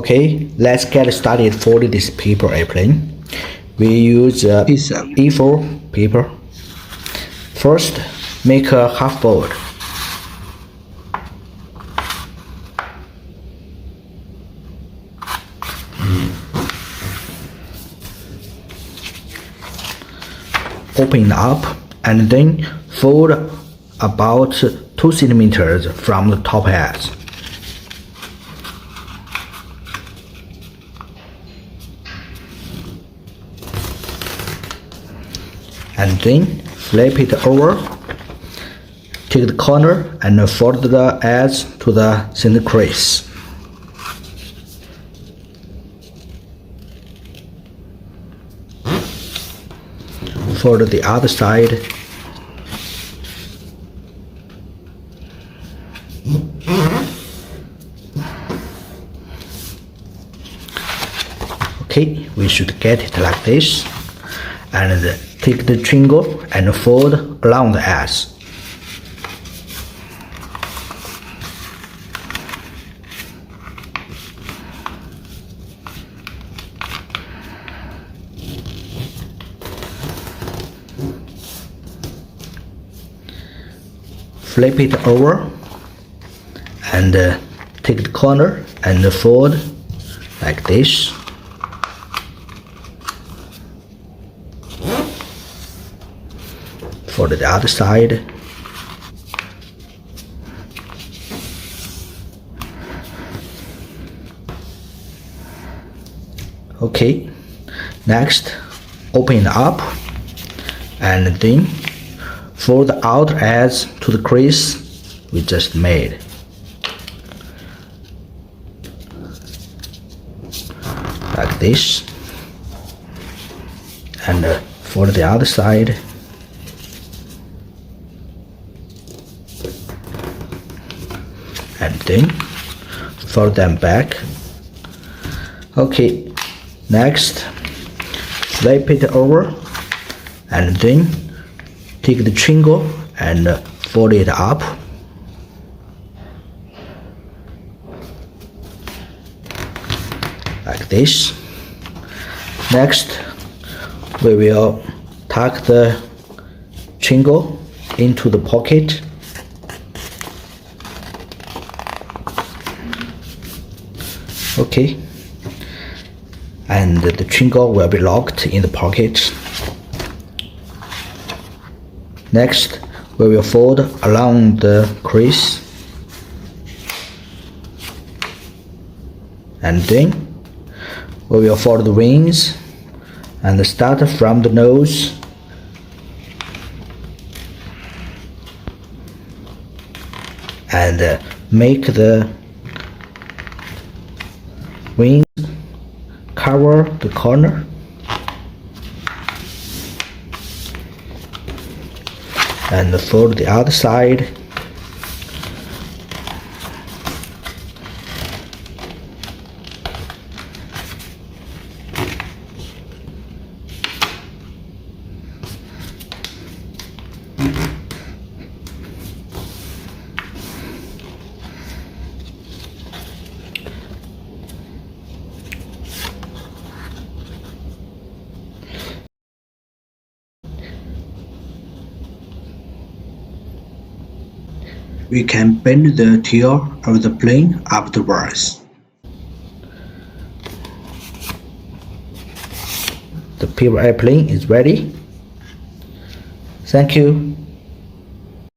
Okay, let's get started for this paper airplane. We use A4 paper. First, make a half board. Open it up and then fold about 2 centimeters from the top edge. And then flip it over. Take the corner and fold the edge to the center crease. Fold the other side. Okay, we should get it like this. And take the triangle and fold along the edge. Flip it over and take the corner and fold like this. For the other side. Okay, next open it up and then fold the outer edge to the crease we just made. Like this. And for the other side. And then fold them back. Okay, next flip it over and then take the triangle and fold it up. Like this. Next, we will tuck the triangle into the pocket. Okay, and the triangle will be locked in the pocket. Next, we will fold along the crease, and then we will fold the wings and start from the nose and make the wings cover the corner and fold the other side. We can bend the tail of the plane afterwards. The paper airplane is ready. Thank you.